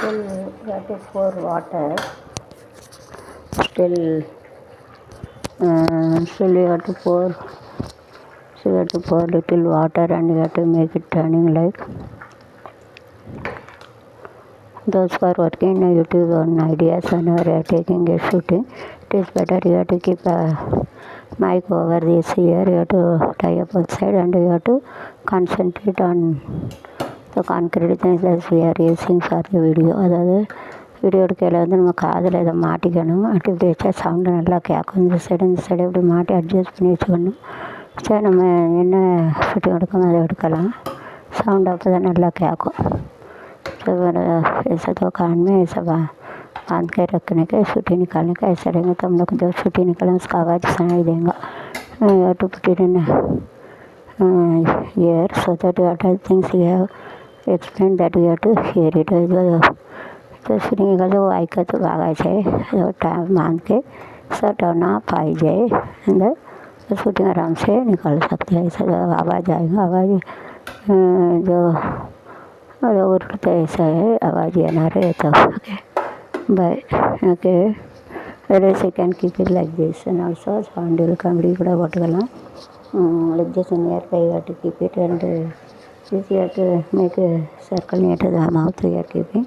Still you have to pour water. Still you have to pour. So you have to pour little water and you have to make it turning like. Those who are working in YouTube on ideas and are taking a shooting, it is better you have to keep a mic over this here. You have to tie up outside and you have to concentrate on the concrete things that we are using for the video. அதாவது video எடுக்கையில் வந்து நம்ம காதில் இதை மாட்டிக்கணும். அப்படி இப்படி வச்சா sound நல்லா கேட்கும். இந்த சைடு இப்படி மாட்டி அட்ஜஸ்ட் பண்ணி வச்சுக்கணும். சரி நம்ம என்ன ஷூட்டிங் எடுக்கணும் அதை எடுக்கலாம். साउंड आपको நல்லா கேட்கும். तो ऐसा तो कान में ऐसा बांध के रखने का, छुट्टी निकालने का ऐसा रहेंगे तो हम लोग जब छुट्टी निकालें उसका आवाज़ सुनाई देगा. To put it in ear so that what are things you have explain that you have to hear it. तो सुनिए का जो ऐकत बघायचं आहे टाइम बांध के सट होना पाहिजे अंदर तो शूटिंग आराम से निकाल सकते हैं. ऐसा आवाज़ आएगा. आवाज़ जो उड़ते ऐसा है आवाज़ येणार आहे येतं. Okay bye. Okay else you can keep it like this and also sound will come ಕೂಡ ಕೊಟ್ಟಗಲ್ಲ like this in your you have to keep it and this you have to make a circle near to the mouth you are keeping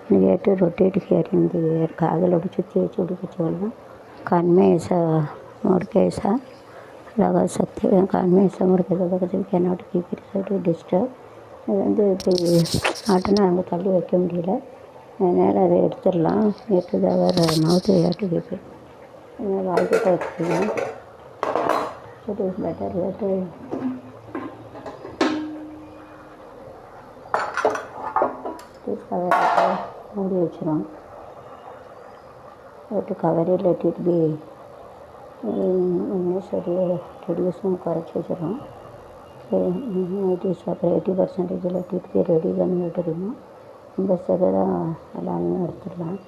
and you have to rotate here in the air. Kagal उड़ चुकी के चलना कान में ऐसा मोड़ के ऐसा लगा सकते हैं. कान में ऐसा मोड़ के लगा सकते. Can not keep it so to disturb. அது வந்து இப்படி ஆட்டினா அங்கே தள்ளி வைக்க முடியல. அதனால் அதை எடுத்துடலாம். எடுத்து வர மவுத்து ஏட்டு கேட்பு வாய்க்கிட்ட வச்சுக்கலாம். இட் இஸ் பெட்டர் ஏட்டு கவர் மூடி வச்சிடும். ஏட்டு கவரே லெட் இட் பி இன்னும் சரியாக ரெடியூஸும் குறைச்சி வச்சிடும். it is for 80% let it be ready when you to remove. இந்த சைடு தான் எல்லாமே எடுத்துடலாம்.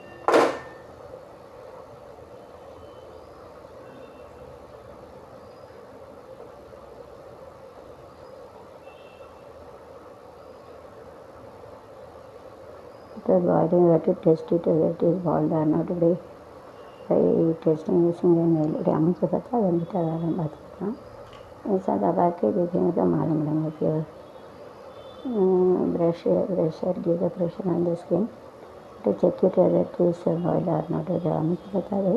The boiling you have to test it whether it is boiled or not. by testing using a nail இப்படி அமைச்சு பார்த்தா அது வந்துட்டு அதெல்லாம் பார்த்துக்கலாம். ऐसा दबा के देखेंगे तो मालूम लगेगा. फिर brush give the pressure on the skin to check it whether it is boiled or not. जो हमें पता है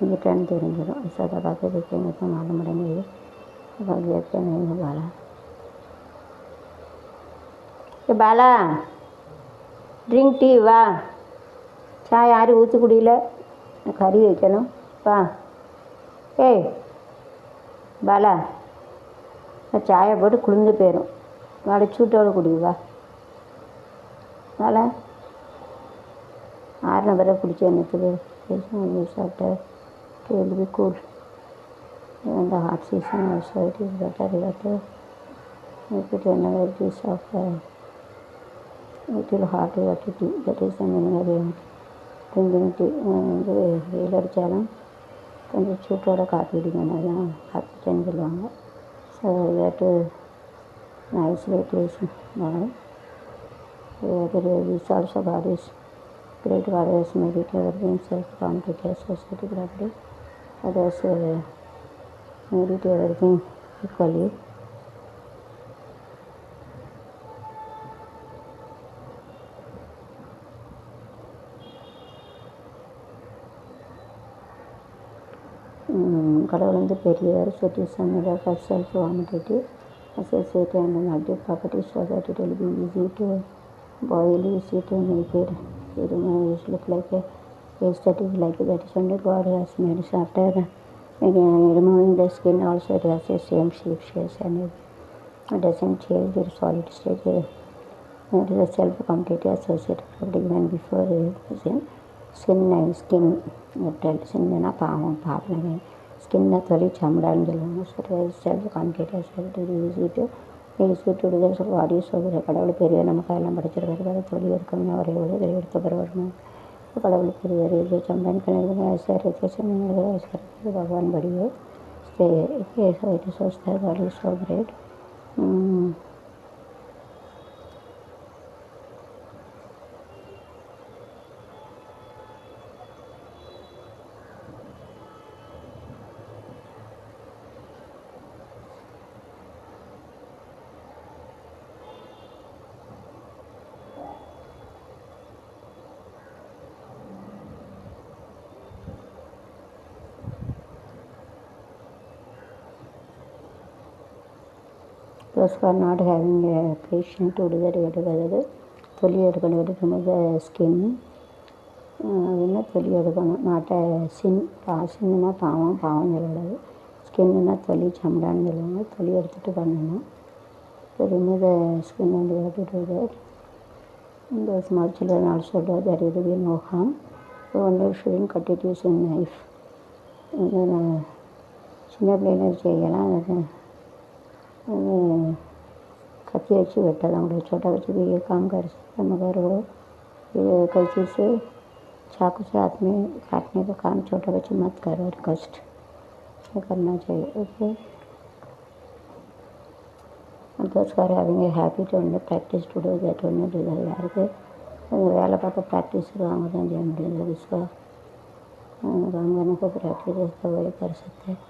ये टर्न देंगे तो ऐसा दबा के देखेंगे तो मालूम लगेगा ये क्या नहीं है. बाला ये बाला ड्रिंक टी வா சாய் யாரும் ஊற்றி குடியில கறி வைக்கணும் வா. ஏய் பாலா சாயை போட்டு குளிர்ந்து போயிடும். வாழை சூட்டோடு குடிவா வாழை ஆறின பிறகு குடிச்சு என்னத்துக்கு சாப்பிட்ட கேள்வி கூல். இந்த hot season also it is better இல்லாட்டு it whenever it is of little hot water tea that is the meaning of drinking tea. வந்து வெயில் அடித்தாலும் கொஞ்சம் சூட்டோட காப்பி குடிக்கணும். அதுதான் காப்பி டேன்னு சொல்லுவாங்க. So you have to nicely place it. This also God is great. God has made it everything self-bound to care society property. Others made it everything equally. கடவுள் வந்து பெரியவர். சுற்றி சமையல் for self-vomitative associated and negative properties so that it will be easy to boil, easy to make it. It look like a aesthetic like that is only God has made. So after removing the skin also it has the same shape and it doesn't change its solid state. It is a self-completely associated property even before skin skin பாவம் ஸ்கின்னை தொழில் சமடான்னு சொல்லுவாங்க. So self confidence easy to today பாடி சொல்கிற கடவுள் பெரிய நமக்கு எல்லாம் படிச்சிருக்காரு. வேறு தொழில் இருக்கணும் ஒரே ஒரு தொழில் எடுத்த பிறகு வரணும். கடவுள் பெரிய இது சம்பளம் भगवान बढ़िए इट सोचता है God is so great. those who are not having a patient to do that எடுக்கிறது தொலி எடுக்கணும். எடுக்கும்போது ஸ்கின் அதுன்னா தொலி எடுக்கணும். நாட்டை சின்னுனா பாவம் சொல்லக்கூடாது. ஸ்கின்னுனா தொலி சம்படான்னு சொல்லுவாங்க. தொலி எடுத்துகிட்டு பண்ணணும். remove the skin and we have to do that. The small children also do that. It will be no harm. So only shouldn't cut it using knife. சின்ன பிள்ளைங்க செய்யலாம். அது कत्ती अच्छी बैठा था मुझे छोटा बच्चे भी ये काम कर सकते मगर वो ये कैंची से चाकू से हाथ में काटने का काम छोटा बच्चे मत करो. रिक्वेस्ट ये करना चाहिए. Okay those who are having a habit only practice to do that only do that. யாருக்கு வேலை பார்க்க ப்ராக்டிஸ் அவங்க தான் செய்ய முடியாது. इसका काम करने को प्रैक्टिस तो वही कर सकते हैं.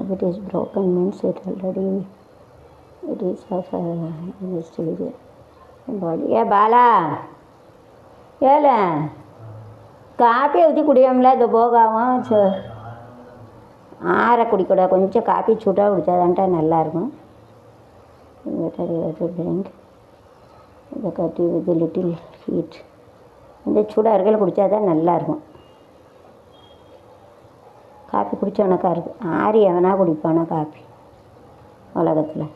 If it is broken means it already it is of a stage body. ஏ பாலா ஏல காப்பி ஊற்றி குடியோம்ல இது போகாமல் ஆற குடிக்கூடாது. கொஞ்சம் காப்பி சூடாக குடித்தாதான்ட்டா நல்லாயிருக்கும். பெட்டர் ட்ரிங்க் இந்த காப்பி வித் லிட்டில் ஹீட் இந்த சூடாக இருக்கையில் குடித்தா தான் நல்லாயிருக்கும். காப்பி குடித்தவனக்கா இருக்குது. ஆறி எவனா குடிப்பானா காப்பி உலகத்தில்.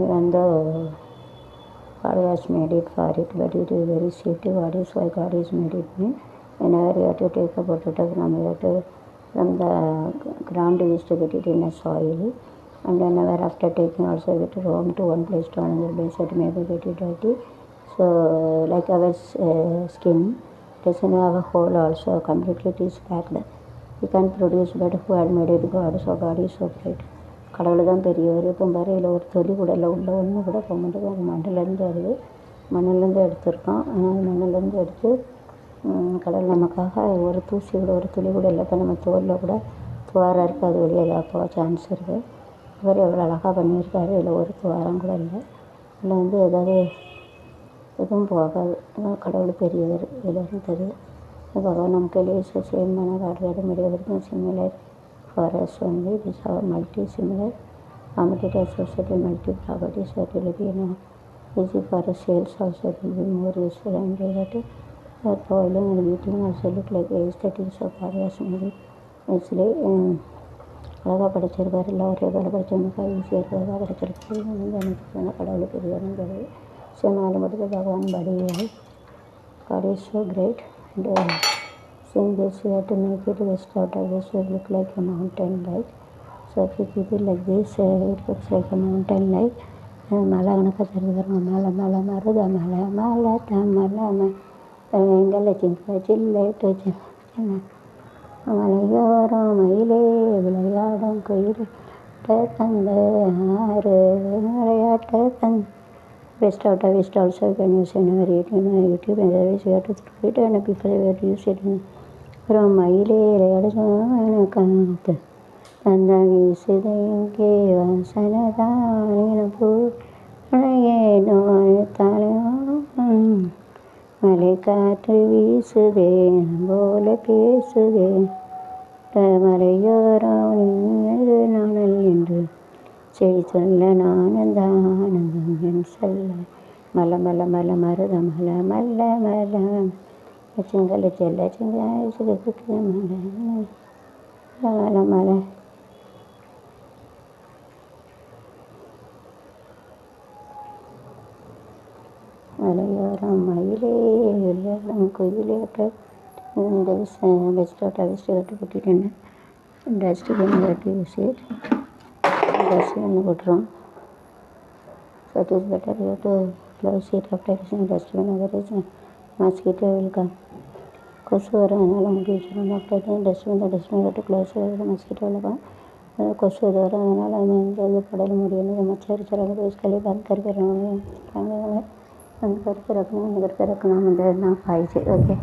Even though God has made it for it, but it is very safety. What is why God has made it mean? Whenever you have to take a potato from the ground, you used to get it in a soil, and whenever after taking also you get to roam to one place to another place, it may be get it dirty. So like our skin doesn't have a hole also, completely it is packed. You can produce, but who had made it? God. So God is so great. கடவுள் தான் பெரியவர். இப்போ வரையில் ஒரு தொலி கூட இல்லை, உள்ள ஒன்று கூட போக மாட்டேங்குது. அது மண்ணிலேருந்து வருது, மண்ணிலேருந்து எடுத்திருக்கோம். ஆனால் மண்ணிலேருந்து எடுத்து கடவுள் நமக்காக ஒரு தூசி கூட ஒரு துளி கூட இல்லை. இப்போ நம்ம தோலில் கூட துவாரம் இருக்குது, அது வழியாக ஏதாவது போக சான்ஸ் இருக்குது. இவர் எவ்வளோ அழகாக பண்ணியிருக்காரு. இதில் ஒரு துவாரம் கூட இல்லை. இதில் ஏதாவது எதுவும் போகாது. கடவுள் பெரியவர். இதில் இருந்தது பகவான் நமக்கு लिए सेम मैंने God made everything similar for us only. These are multi similar competitive society, multi properties, so it will be easy for us sales also. It will be more useful and that toiling and eating also look like aesthetics of areas maybe actually அழகாக படிச்சிருக்காரு. இல்லை ஒரே வேலை படித்தவனுக்கா ஈஸியாக இருக்கிறதா படிச்சிருக்காரு. எனக்கு சொன்னால் கடவுள் பெரியவரும் கிடையாது. ஸோ நாலு மட்டும் பகவான் படி God is so great. And seeing this you have to make it the start of this will look like a mountain like. So if you keep it like this it looks like a mountain like. மலை கணக்காக தெரிஞ்சுக்கிறோம். மலை மலை மருத மலை மலை மலை எங்களை சின்ன சில்லைட்டு சின்ன மலையோரம் மயிலே விளையாடும் கோயில் தந்த ஆறு விளையாட்ட தந்த best out of it also you can use in your YouTube and otherwise you have to throw it and people will use it from மயிலே விளையாடும் காத்து தந்த வீசுது இங்கே வாசனதான பூ தாலும் மலை காற்று வீசுதே போல பேசுதே மலையோரம் நாணல் என்று செய் சொல்ல நானந்தானந்தம் என் சொல்ல மலை மலை மலை மருத மலை மல்ல மலை சிங்கள செல்ல சிங்க மலை மலை மலை மலையோரம் மயிலே விளையாடும் கோயிலேட்ட இந்த பெஸ்ட்டாக கட்டு போட்டுட்டேன். டஸ்ட்பின் கட்டி யூஸ் டஸ்ட்பின் போட்டுரும். So it is better you have to close it after using dustbin, otherwise mosquito will come. கொசு வரும், அதனால் முடி வச்சிடும். after using dustbin the dustbin have to close the mosquito will come. कोशिश द्वारा नाला में जल्दी पड़े मुड़िए नहीं मच्छर चला तो इसके लिए बंद करके रखना बंद करके रखना करके रखना मुझे ना पाई ओके।